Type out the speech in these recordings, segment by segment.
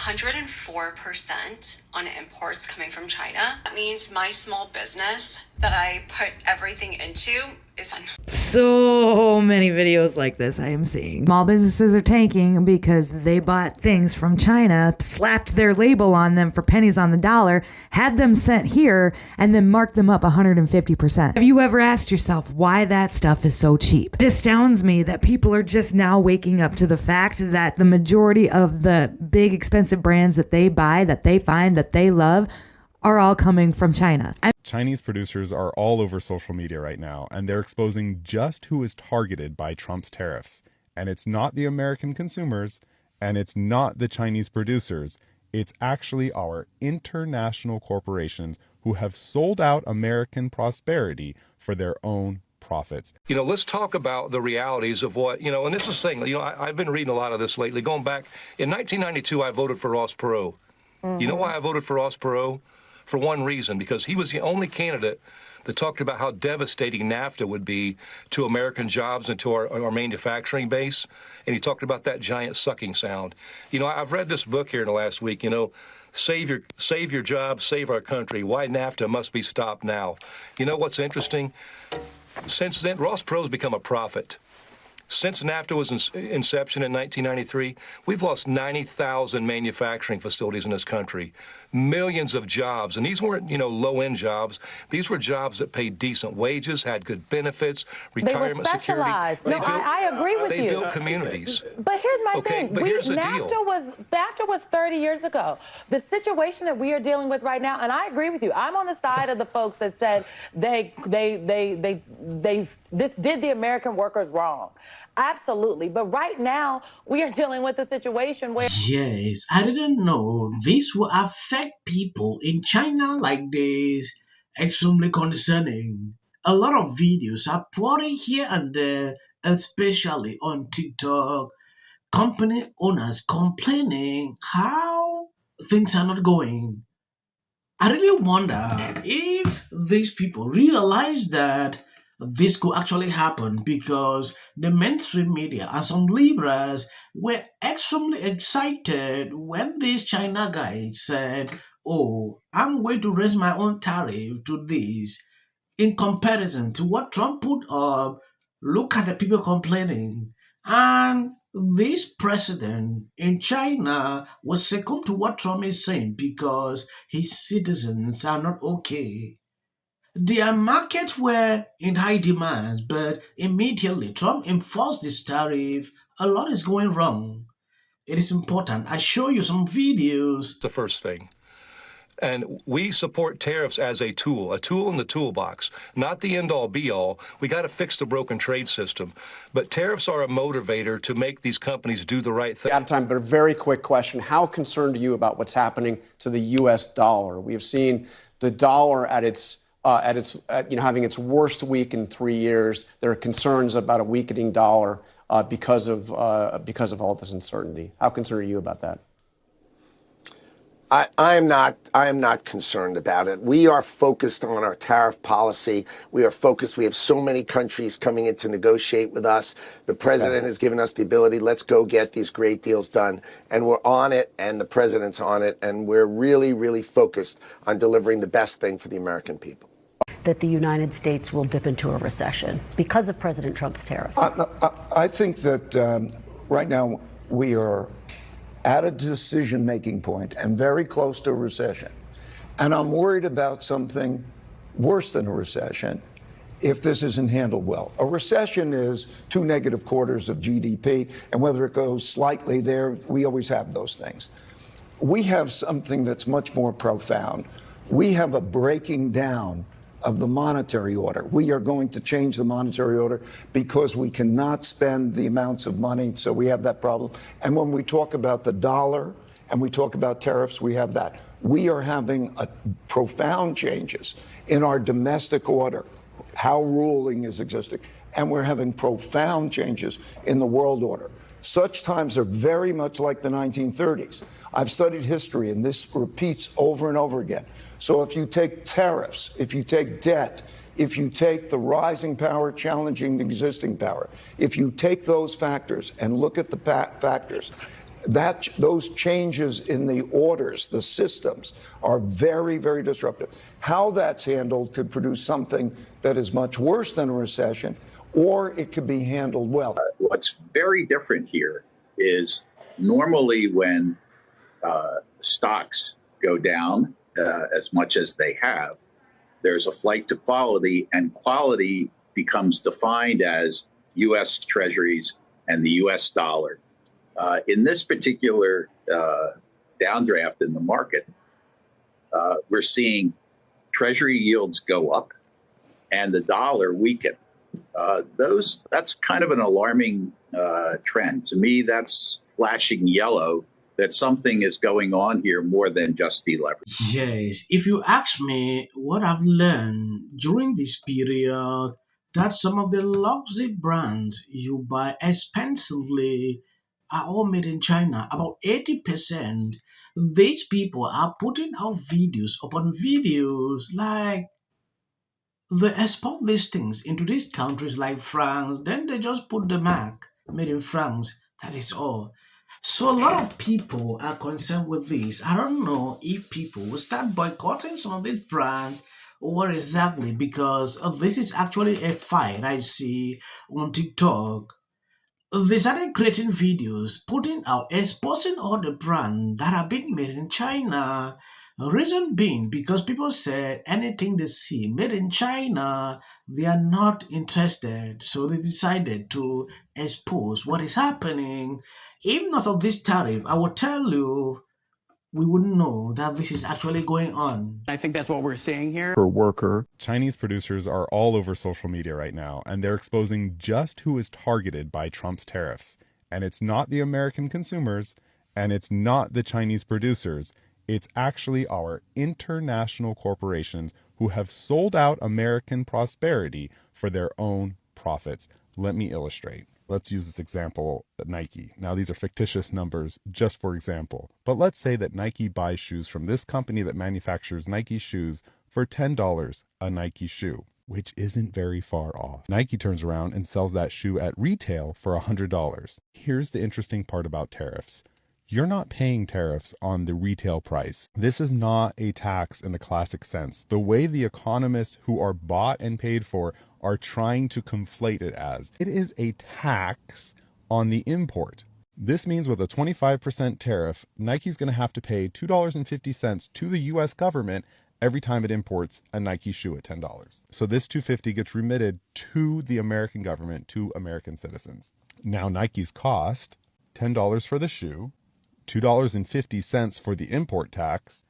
104% on imports coming from China. That means my small business that I put everything into is on. So many videos like this I am seeing. Small businesses are tanking because they bought things from China, slapped their label on them for pennies on the dollar, had them sent here, and then marked them up 150%. Have you ever asked yourself why that stuff is so cheap? It astounds me that people are just now waking up to the fact that the majority of the big expensive brands that they buy, that they find, that they love, are all coming from China. Chinese producers are all over social media right now, and they're exposing just who is targeted by Trump's tariffs. And it's not the American consumers, and it's not the Chinese producers. It's actually our international corporations who have sold out American prosperity for their own profits. Let's talk about the realities of what, and this is saying, I've been reading a lot of this lately. Going back, in 1992, I voted for Ross Perot. Mm-hmm. You know why I voted for Ross Perot? For one reason, because he was the only candidate that talked about how devastating NAFTA would be to American jobs and to our manufacturing base. And he talked about that giant sucking sound. I've read this book here in the last week, Save Your Jobs, Save Our Country, Why NAFTA Must Be Stopped Now. You know what's interesting? Since then, Ross Perot's become a prophet. Since NAFTA was inception in 1993, we've lost 90,000 manufacturing facilities in this country, millions of jobs. And these weren't, low-end jobs. These were jobs that paid decent wages, had good benefits, retirement security. No, I agree with you. They built communities. But here's my thing. But here's the NAFTA deal. NAFTA was 30 years ago. The situation that we are dealing with right now, and I agree with you. I'm on the side of the folks that said this did the American workers wrong. Absolutely. But right now, we are dealing with a situation where... Yes, I didn't know this will affect people in China like this. Extremely concerning. A lot of videos are pouring here and there, especially on TikTok. Company owners complaining how things are not going. I really wonder if these people realize that this could actually happen, because the mainstream media and some liberals were extremely excited when this China guy said, "Oh, I'm going to raise my own tariff to this." In comparison to what Trump put up, look at the people complaining. And this president in China was second to what Trump is saying because his citizens are not okay. Their markets were in high demand, but immediately Trump enforced this tariff. A lot is going wrong. It is important. I show you some videos. The first thing. And we support tariffs as a tool in the toolbox, not the end-all, be-all. We got to fix the broken trade system. But tariffs are a motivator to make these companies do the right thing. Out of time, but a very quick question. How concerned are you about what's happening to the U.S. dollar? We have seen the dollar at having its worst week in 3 years. There are concerns about a weakening dollar because of all this uncertainty. How concerned are you about that? I am not concerned about it. We are focused on our tariff policy. We are focused. We have so many countries coming in to negotiate with us. The president has given us the ability, let's go get these great deals done. And we're on it, and the president's on it, and we're really, really focused on delivering the best thing for the American people. That the United States will dip into a recession because of President Trump's tariffs? I think that right now we are at a decision-making point and very close to a recession. And I'm worried about something worse than a recession if this isn't handled well. A recession is 2 negative quarters of GDP, and whether it goes slightly there, we always have those things. We have something that's much more profound. We have a breaking down of the monetary order. We are going to change the monetary order because we cannot spend the amounts of money, so we have that problem. And when we talk about the dollar and we talk about tariffs, we have that. We are having profound changes in our domestic order, how ruling is existing, and we're having profound changes in the world order. Such times are very much like the 1930s. I've studied history, and this repeats over and over again. So if you take tariffs, if you take debt, if you take the rising power challenging the existing power, if you take those factors and look at the factors, those changes in the orders, the systems, are very, very disruptive. How that's handled could produce something that is much worse than a recession, or it could be handled well. What's very different here is normally when stocks go down as much as they have, there's a flight to quality, and quality becomes defined as U.S. Treasuries and the U.S. dollar. In this particular downdraft in the market, we're seeing Treasury yields go up and the dollar weaken. That's kind of an alarming trend. To me, that's flashing yellow that something is going on here more than just deleveraging. Yes, if you ask me what I've learned during this period, that some of the luxury brands you buy expensively are all made in China. About 80%, these people are putting out videos upon videos like they export these things into these countries like France, then they just put the mark made in France. That is all. So a lot of people are concerned with this. I don't know if people will start boycotting some of these brands or what exactly, because this is actually a fight I see on TikTok. They started creating videos, putting out, exposing all the brands that have been made in China. Reason being because people said anything they see made in China, they are not interested. So they decided to expose what is happening. If not of this tariff, I will tell you, we wouldn't know that this is actually going on. I think that's what we're seeing here. Per worker. Chinese producers are all over social media right now, and they're exposing just who is targeted by Trump's tariffs. And it's not the American consumers, and it's not the Chinese producers. It's actually our international corporations who have sold out American prosperity for their own profits. Let me illustrate. Let's use this example, Nike. Now, these are fictitious numbers just for example, but let's say that Nike buys shoes from this company that manufactures Nike shoes for $10 a Nike shoe, which isn't very far off. Nike turns around and sells that shoe at retail for $100. Here's the interesting part about tariffs. You're not paying tariffs on the retail price. This is not a tax in the classic sense. The way the economists who are bought and paid for are trying to conflate it as. It is a tax on the import. This means with a 25% tariff, Nike's going to have to pay $2.50 to the US government every time it imports a Nike shoe at $10. So this $2.50 gets remitted to the American government, to American citizens. Now Nike's cost $10 for the shoe, $2.50 for the import tax.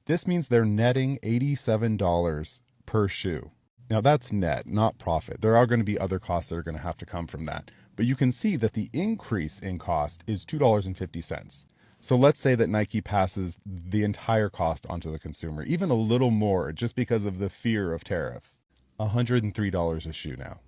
This means they're netting $87 per shoe. Now that's net, not profit. There are going to be other costs that are going to have to come from that. But you can see that the increase in cost is $2.50. So let's say that Nike passes the entire cost onto the consumer, even a little more just because of the fear of tariffs. $103 a shoe now.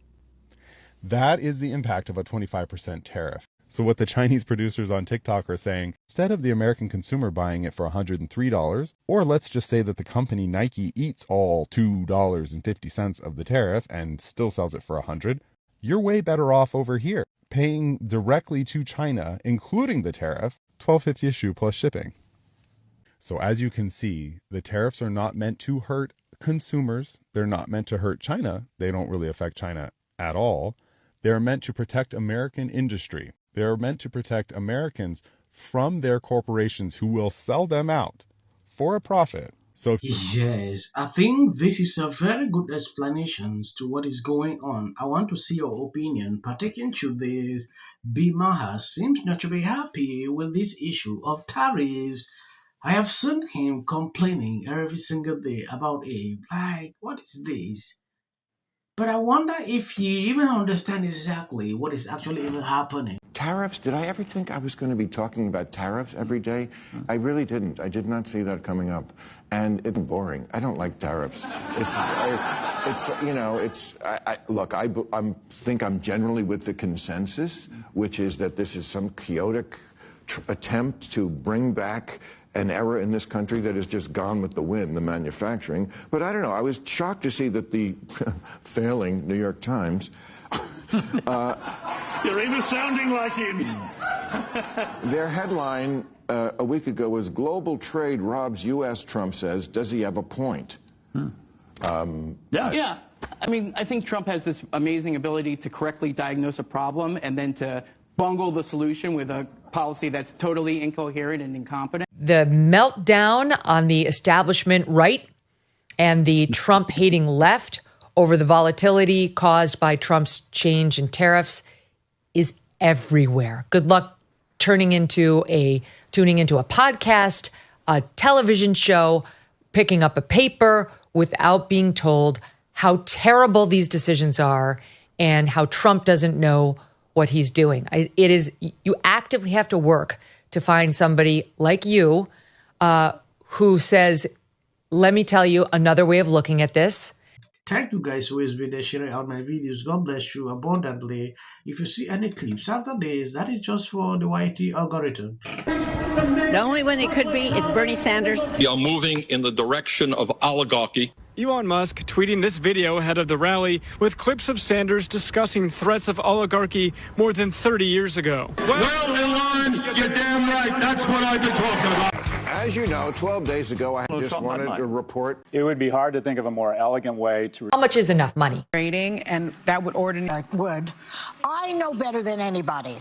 That is the impact of a 25% tariff. So what the Chinese producers on TikTok are saying, instead of the American consumer buying it for $103, or let's just say that the company Nike eats all $2.50 of the tariff and still sells it for $100, you're way better off over here, paying directly to China, including the tariff, $12.50 a shoe plus shipping. So as you can see, the tariffs are not meant to hurt consumers. They're not meant to hurt China. They don't really affect China at all. They're meant to protect American industry. They're meant to protect Americans from their corporations who will sell them out for a profit. So yes, I think this is a very good explanation to what is going on. I want to see your opinion pertaining to this. Bimaha seems not to be happy with this issue of tariffs. I have seen him complaining every single day about it. Like, what is this? But I wonder if he even understands exactly what is actually even happening. Tariffs? Did I ever think I was going to be talking about tariffs every day? I really didn't. I did not see that coming up. And it's boring. I don't like tariffs. Look, I think I'm generally with the consensus, which is that this is some chaotic attempt to bring back an era in this country that has just gone with the wind, the manufacturing. But I don't know. I was shocked to see that the failing New York Times You're even sounding like him. Their headline a week ago was "Global Trade Robs U.S." Trump says, "Does he have a point?" Yeah. I mean, I think Trump has this amazing ability to correctly diagnose a problem and then to bungle the solution with a policy that's totally incoherent and incompetent. The meltdown on the establishment right and the Trump hating left over the volatility caused by Trump's change in tariffs is everywhere. Good luck tuning into a podcast, a television show, picking up a paper without being told how terrible these decisions are and how Trump doesn't know what he's doing. You actively have to work to find somebody like you who says, let me tell you another way of looking at this. Thank you guys who has been sharing out my videos. God bless you abundantly. If you see any clips after this, that is just for the YT algorithm. The only one it could be is Bernie Sanders. We are moving in the direction of oligarchy. Elon Musk tweeting this video ahead of the rally with clips of Sanders discussing threats of oligarchy more than 30 years ago. Well, Elon, you're damn right. That's what I've been talking about. As you know, 12 days ago, I just wanted to report. It would be hard to think of a more elegant way to... How much is enough money? Rating, and that would ordinarily... I know better than anybody.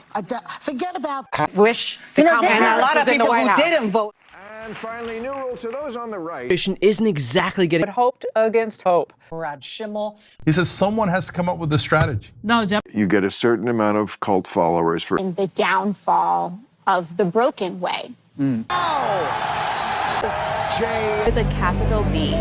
Forget about... Wish the common and a lot of people who didn't vote. And finally, new rule to those on the right. Isn't exactly getting Hoped against hope. Rod Schimmel. He says someone has to come up with a strategy. No, you get a certain amount of cult followers for in the downfall of the broken way. Jay With a capital B.